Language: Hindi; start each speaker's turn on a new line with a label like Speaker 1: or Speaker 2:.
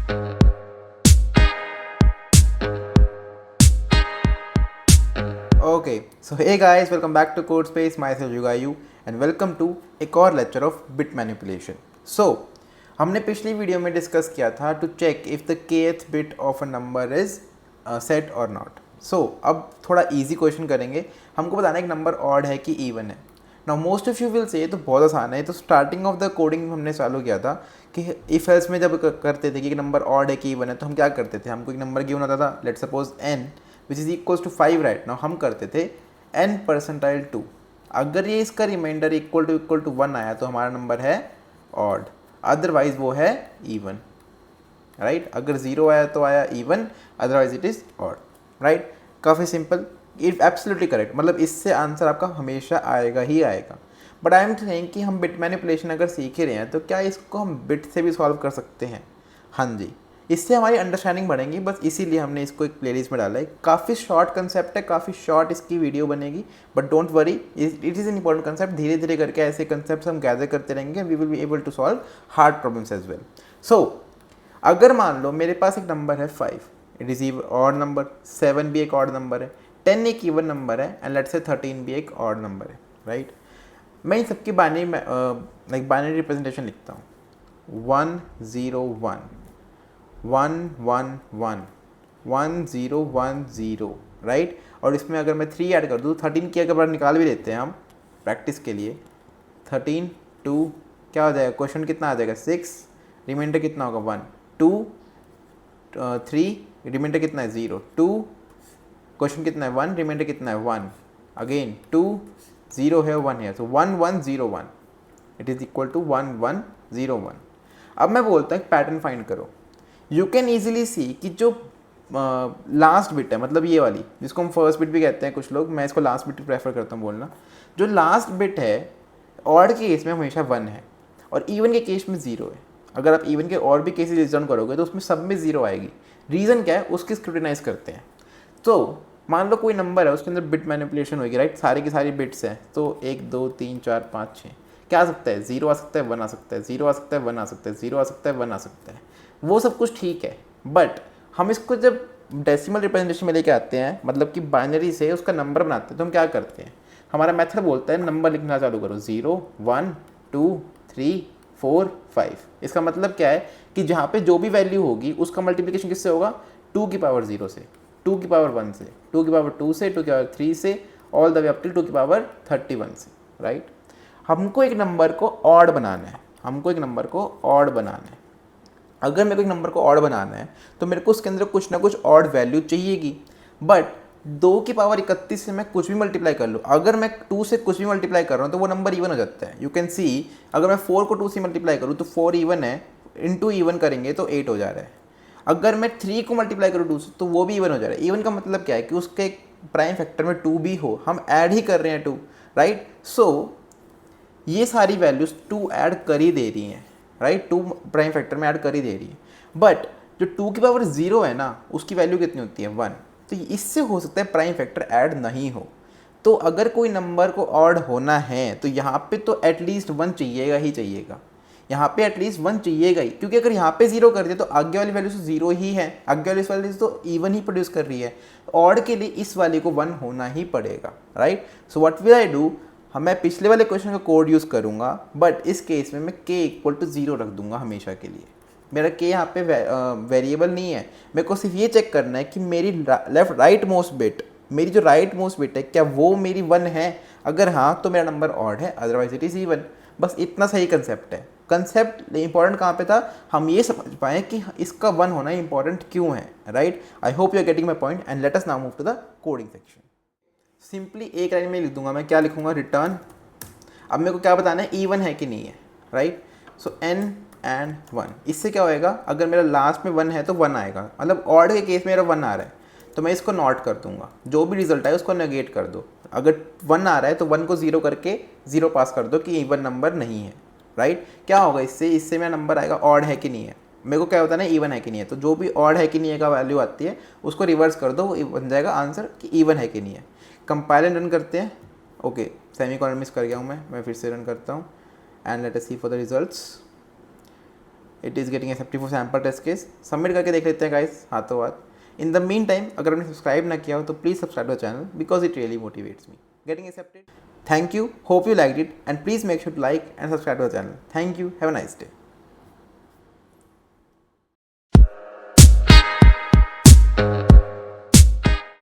Speaker 1: Okay, so hey guys, welcome back to Code Space. Myself Yugayu and welcome to एक और lecture of bit manipulation. So, हमने पिछली वीडियो में डिस्कस किया था to check if the kth bit of a number is set और नॉट. सो अब थोड़ा इजी क्वेश्चन करेंगे. हमको बताना है कि नंबर ऑड है कि इवन है. Now most of you will say तो बहुत आसान है. तो स्टार्टिंग ऑफ द कोडिंग हमने चालू किया था कि इफ एल्स में जब करते थे कि नंबर ऑड है कि इवन है, तो हम क्या करते थे. हमको एक नंबर गिवन आता था, let's suppose n which is equals to 5 right now. हम करते थे n परसेंटाइल 2. अगर ये इसका रिमाइंडर इक्वल टू 1 आया तो हमारा नंबर है ऑड, अदरवाइज वो है इवन. राइट, अगर 0 आया तो आया even, otherwise it is odd. Right, काफ़ी सिंपल, इट एब्सोल्युटली करेक्ट. मतलब इससे आंसर आपका हमेशा आएगा ही आएगा. बट आई एम सेइंग कि हम बिट मैनिपुलेशन अगर सीख ही रहे हैं तो क्या इसको हम बिट से भी सॉल्व कर सकते हैं? हाँ जी, इससे हमारी अंडरस्टैंडिंग बढ़ेंगी. बस इसीलिए हमने इसको एक प्लेलिस्ट में डाला है. काफ़ी शॉर्ट कंसेप्ट है, काफ़ी शॉर्ट इसकी वीडियो बनेगी, but don't worry, it is an important concept. धीरे धीरे करके ऐसे कंसेप्ट हम गैदर करते रहेंगे. We will be able to solve hard problems as well. So अगर मान लो मेरे पास एक नंबर है 5, इट इज़ ऑड नंबर. 7 भी एक ऑड नंबर है, 10 एक इवन नंबर है, एंड लेट्स से 13 भी एक ऑड नंबर है. राइट, मैं इन सबकी बाइनरी रिप्रेजेंटेशन लिखता हूँ. 1 0 1 1 1 1 1 0 1 0. राइट, और इसमें अगर मैं 3 ऐड कर दूँ, 13 की अगर बार निकाल भी लेते हैं हम प्रैक्टिस के लिए. 13 2 क्या हो जाएगा, क्वेश्चन कितना आ जाएगा 6, रिमाइंडर कितना होगा 1 2 3, रिमाइंडर कितना है 0 2, क्वेश्चन कितना है 1, रिमाइंडर कितना है 1, अगेन 2 0 है 1 है, तो 1 1 0 1, इट इज़ इक्वल टू 1 1 0 1. अब मैं बोलता हूँ पैटर्न फाइंड करो. यू कैन ईजिली सी कि जो लास्ट बिट है, मतलब ये वाली जिसको हम फर्स्ट बिट भी कहते हैं कुछ लोग, मैं इसको लास्ट बिट प्रेफर करता हूँ बोलना. जो लास्ट बिट है ऑड के केस में हमेशा 1 है और इवन के केस में 0 है. अगर आप इवन के और भी केसेस रिजल्ट करोगे तो उसमें सब में 0 आएगी. रीज़न क्या है, उसकी स्क्रूटिनाइज करते हैं. तो मान लो कोई नंबर है, उसके अंदर बिट मैनिपुलेशन होगी. राइट, सारी की सारी बिट्स हैं, तो 1 2 3 4 5 6 क्या आ सकता है, 0 आ सकता है, 1 आ सकता है, 0 आ सकता है, 1 आ सकता है, 0 आ सकता है, 1 आ सकता है. वो सब कुछ ठीक है, बट हम इसको जब डेसिमल रिप्रेजेंटेशन में लेके आते हैं, मतलब कि बाइनरी से उसका नंबर बनाते हैं, तो हम क्या करते हैं, हमारा मेथड बोलता है नंबर लिखना चालू करो. 0 1 2 3 4 5. इसका मतलब क्या है कि जहाँ पे जो भी वैल्यू होगी उसका मल्टीप्लिकेशन किससे होगा, 2 की पावर 0 से, 2 की पावर 1 से, 2 की पावर 2 से, 2 की पावर 3 से, all the way up till 2 की पावर 31 से. राइट, हमको एक नंबर को ऑड बनाना है, हमको एक नंबर को ऑड बनाना है. अगर मेरे को एक नंबर को ऑड बनाना है तो मेरे को उसके अंदर कुछ ना कुछ ऑड वैल्यू चाहिएगी. बट 2 की पावर 31 से मैं कुछ भी मल्टीप्लाई कर लूँ, अगर मैं 2 से कुछ भी मल्टीप्लाई कर रहा हूँ तो वो नंबर इवन हो जाता है. यू कैन सी, अगर मैं 4 को 2 से मल्टीप्लाई करूँ तो 4 इवन है, इनटू इवन करेंगे तो 8 हो जा रहा है. अगर मैं 3 को मल्टीप्लाई करूँ 2 से तो वो भी इवन हो जा रहा है. इवन का मतलब क्या है कि उसके प्राइम फैक्टर में 2 भी हो, हम ऐड ही कर रहे हैं 2. राइट, सो ये सारी वैल्यूज 2 ऐड कर ही दे रही हैं. राइट, 2 प्राइम फैक्टर में ऐड कर ही दे रही है. बट जो 2 की पावर 0 है ना, उसकी वैल्यू कितनी होती है 1. तो इससे हो सकता है प्राइम फैक्टर ऐड नहीं हो. तो अगर कोई नंबर को ऑड होना है तो यहाँ पे तो एटलीस्ट 1 चाहिएगा ही चाहिएगा. यहाँ पे एटलीस्ट 1 चाहिएगा ही, क्योंकि अगर यहाँ पे 0 कर दिया तो आगे वाली वैल्यू तो 0 ही है, आगे वाली वैल्यू तो इवन ही प्रोड्यूस कर रही है. ऑड के लिए इस वाले को 1 होना ही पड़ेगा. Right, so what will I do, मैं पिछले वाले क्वेश्चन का कोड यूज़ करूँगा, बट इस केस में मैं k इक्वल टू 0 रख दूंगा हमेशा के लिए. मेरा k यहाँ पे वेरिएबल नहीं है. मेरे को सिर्फ ये चेक करना है कि मेरी लेफ्ट राइट मोस्ट बिट, मेरी जो राइट मोस्ट बिट है, क्या वो मेरी 1 है. अगर हाँ तो मेरा नंबर ऑड है, अदरवाइज इट इज़ इवन. बस इतना सही कंसेप्ट है. कंसेप्ट इंपॉर्टेंट कहाँ पे था, हम ये समझ पाए कि इसका 1 होना इंपॉर्टेंट क्यों है. Right, I hope you are getting my point and let us now move to the coding section. Simply एक लाइन में लिख दूंगा मैं, क्या लिखूंगा, रिटर्न. अब मेरे को क्या बताना है, इवन है कि नहीं है. Right, so n and 1. इससे क्या होएगा, अगर मेरा लास्ट में 1 है तो 1 आएगा, मतलब ऑड के केस में मेरा 1 आ रहा है तो मैं इसको नॉट कर दूंगा. जो भी रिजल्ट आए उसको नेगेट कर दो. अगर 1 आ रहा है तो 1 को 0 करके 0 पास कर दो कि इवन नंबर नहीं है. राइट, क्या होगा इससे मेरा नंबर आएगा ऑड है कि नहीं है. मेरे को क्या बताना है, इवन है कि नहीं है. तो जो भी ऑड है कि नहीं है का वैल्यू आती है उसको रिवर्स कर दो, वो बन जाएगा आंसर कि इवन है कि नहीं है. कंपाइल एंड रन करते हैं. ओके, सेमीकोलन मिस कर गया हूँ मैं फिर से रन करता हूँ and let us see for the results. It is getting accepted for sample test case. Submit करके देख लेते हैं गाइस हाथों हाथ। इन द मीन टाइम अगर आपने सब्सक्राइब ना किया हो तो please subscribe to the channel because it really motivates me getting accepted. Thank you, hope you liked it, and please make sure to like and subscribe to the channel. Thank you, have a nice day.